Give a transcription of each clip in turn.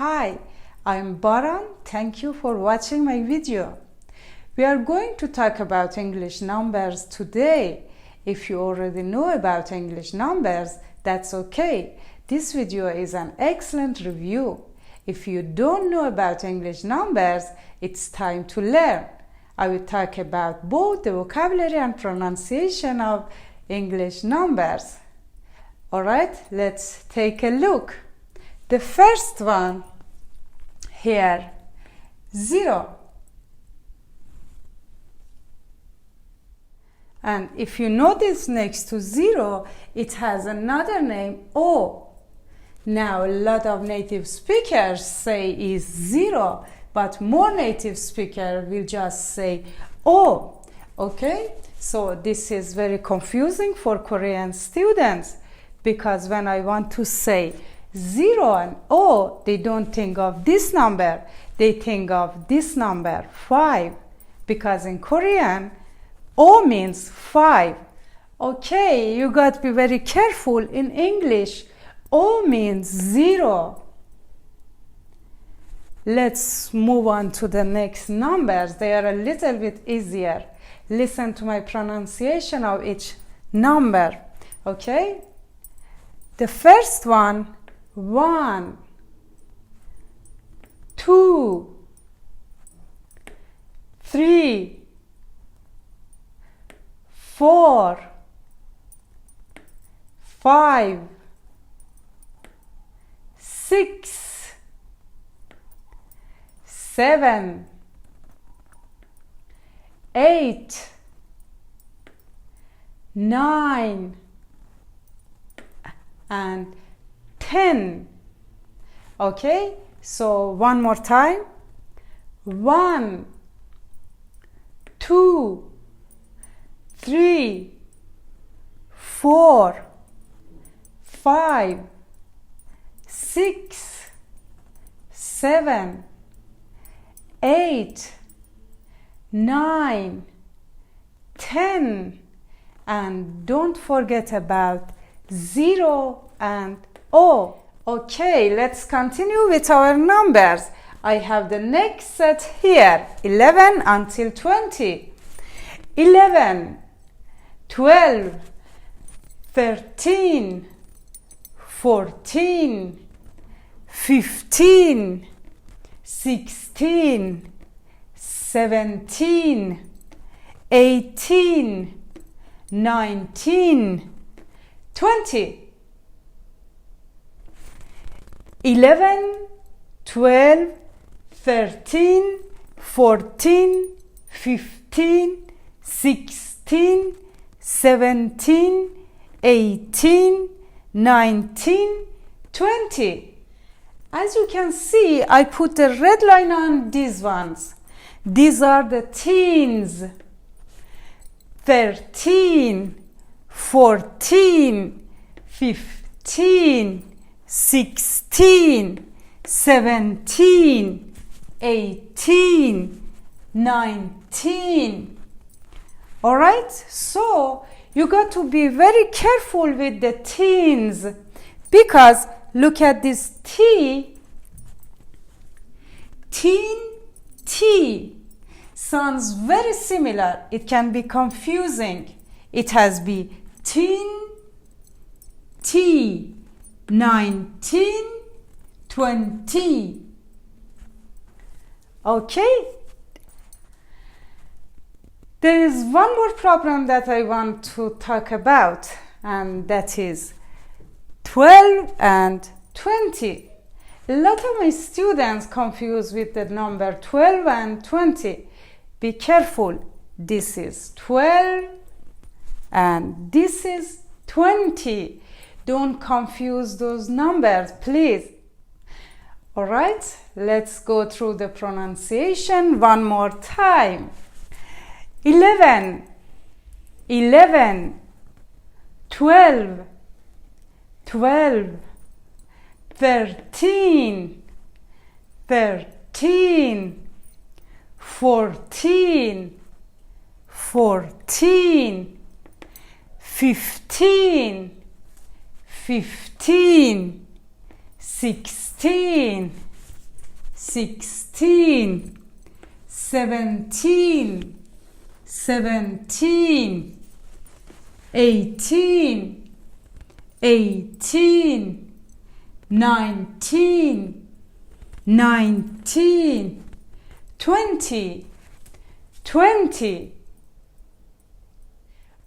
Hi, I'm Baran. Thank you for watching my video. We are going to talk about English numbers today. If you already know about English numbers, that's okay. This video is an excellent review. If you don't know about English numbers, it's time to learn. I will talk about both the vocabulary and pronunciation of English numbers. Alright, let's take a look. The first one here, 0. And if you notice next to 0, it has another name, O. Now, a lot of native speakers say is 0, but more native speakers will just say O. Okay? So this is very confusing for Korean students because when I want to say 0 and O, they don't think of this number. They think of this number, 5. Because in Korean, O means 5. Okay, you got to be very careful. In English, O means 0. Let's move on to the next numbers. They are a little bit easier. Listen to my pronunciation of each number. Okay? The first one, 1, 2, 3, 4, 5, 6, 7, 8, 9, and 10. Okay, so one more time. 1, 2, 3, 4, 5, 6, 7, 8, 9, 10, and don't forget about 0 and O. Okay, let's continue with our numbers. I have the next set here, 11 until 20. 11, 12, 13, 14, 15, 16, 17, 18, 19, 20. 11, 12, 13, 14, 15, 16, 17, 18, 19, 20. As you can see, I put the red line on these ones. These are the teens. 13, 14, 15, 16, 17, 18, 19. All right? So you got to be very careful with the teens because look at this T. Teen, T sounds very similar. It can be confusing. It has be teen, T, 19, 20. Okay? There is one more problem that I want to talk about, and that is 12 and 20. A lot of my students confuse with the number 12 and 20. Be careful. This is 12 and this is 20. Don't confuse those numbers, please. All right, let's go through the pronunciation one more time. 11, 11, 12, 12, 13, 13, 14, 14, 15, 15, 16, 16, 17, 17, 18, 18, 19, 19, 20, 20.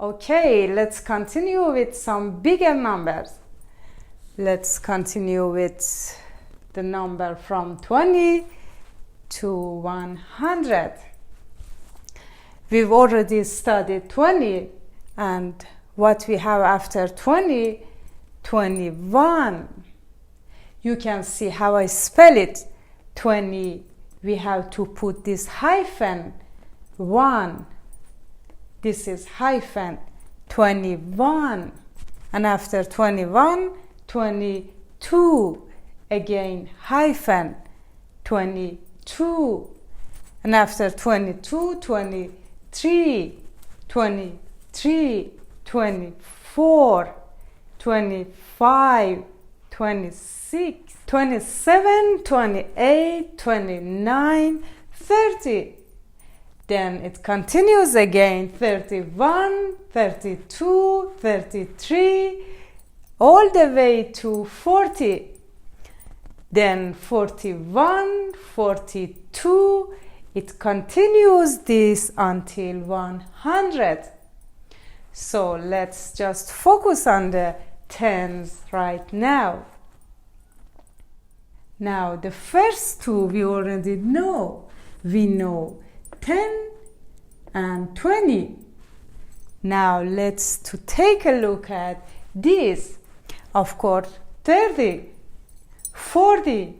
Okay, let's continue with some bigger numbers. Let's continue with the number from 20 to 100. We've already studied 20, and what we have after 20, 21. You can see how I spell it. 20, we have to put this hyphen, 1. This is hyphen, 21. And after 21, 22. Again, hyphen, 22. And after 22, 23, 23, 24, 25, 26, 27, 28, 29, 30. Then it continues again, 31, 32, 33, all the way to 40. Then 41, 42, it continues this until 100. So let's just focus on the tens right now. Now the first two we already know. We know 10 and 20. Now let's take a look at this. Of course, 30, 40,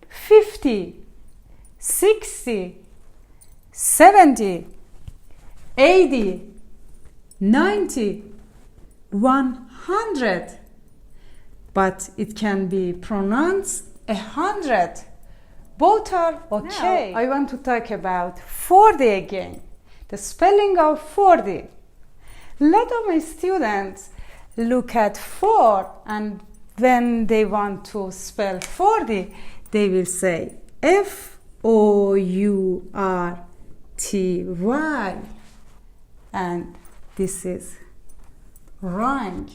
50, 60, 70, 80, 90, 100. But it can be pronounced 100. Both are okay. Now, I want to talk about 40 again. The spelling of 40. A lot of my students look at 4, and when they want to spell 40, they will say F-O-U-R-T-Y. And this is wrong.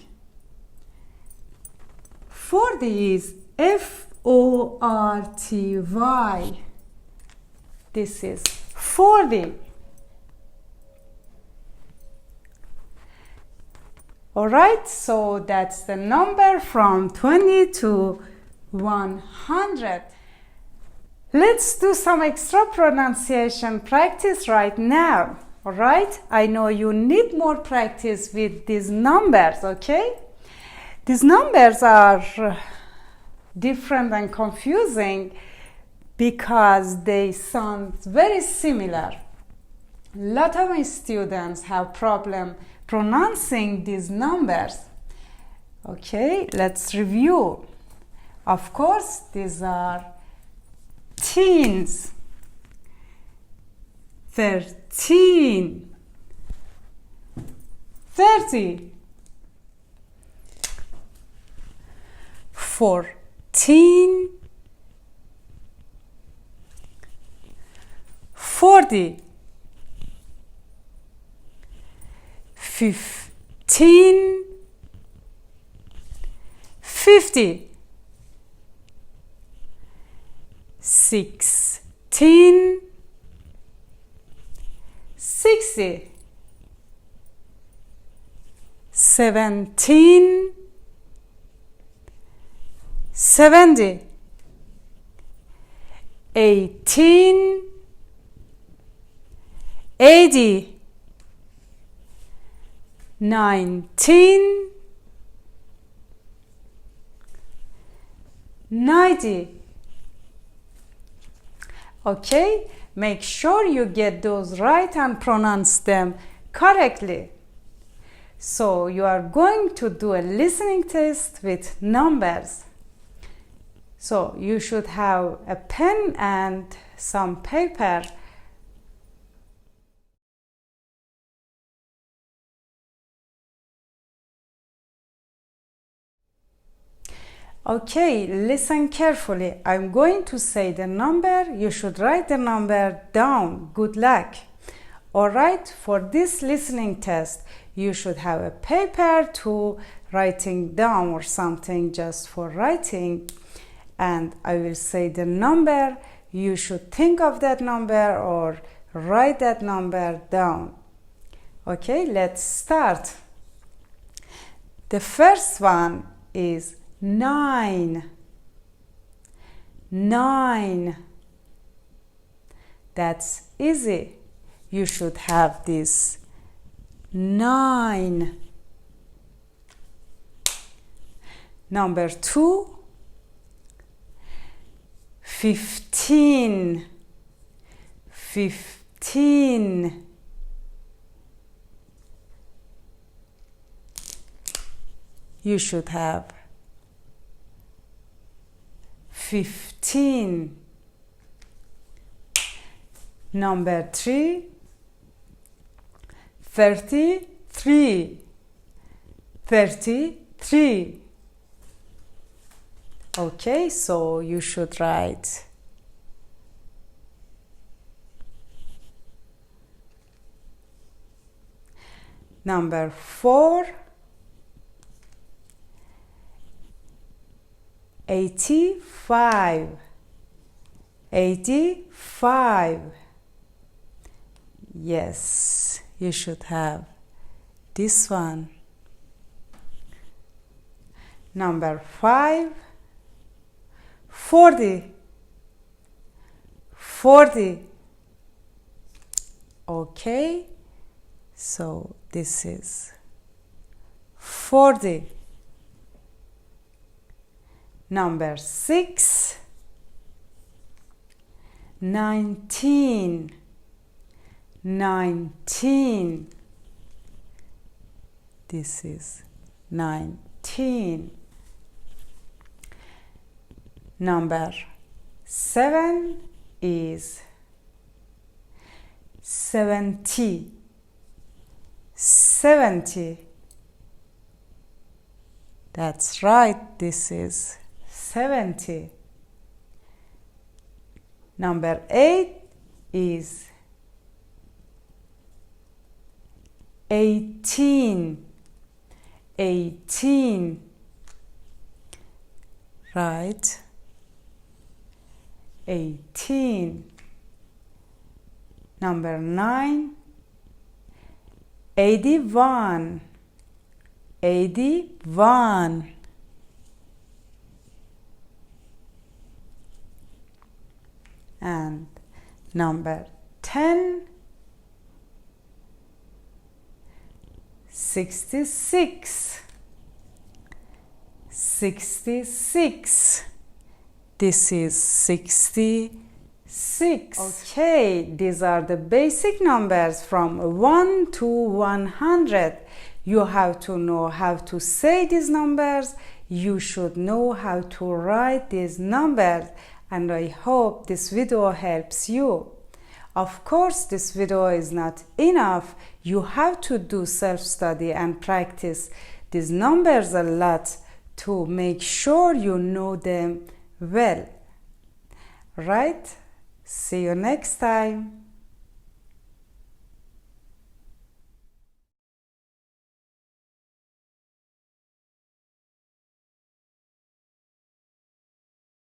40 is F-O-R-T-Y. This is 40. Alright, so that's the number from 20 to 100. Let's do some extra pronunciation practice right now. Alright, I know you need more practice with these numbers, okay? These numbers are different and confusing because they sound very similar. A lot of my students have problem pronouncing these numbers. Okay, let's review. Of course, these are teens. 13, 30, 14, 40, 15, 50, 16, 60, 17, 70, 18, 80, 19, 90. Okay, make sure you get those right and pronounce them correctly. So you are going to do a listening test with numbers. So you should have a pen and some paper. Okay, listen carefully. I'm going to say the number. You should write the number down. Good luck. Alright, for this listening test, you should have a paper to writing down or something just for writing. And I will say the number. You should think of that number or write that number down. Okay, let's start. The first one is 9. 9. That's easy. You should have this 9. Number 2, 15. 15. You should have 15. Number 3, 33. 33. Okay, so you should write number 4, 85. 85. Yes, you should have this one. Number 5, 40. 40. Okay, so this is 40. Number 6, 19. 19. This is 19. Number 7 is 70. 70. That's right, this is 70. Number 8 is 18. 18. Right. 18. Number 9, 81. 81. And number 10, 66. 66. This is 66. Okay, these are the basic numbers from 1 to 100. You have to know how to say these numbers. You should know how to write these numbers. And I hope this video helps you. Of course, this video is not enough. You have to do self-study and practice these numbers a lot to make sure you know them well. Right? See you next time.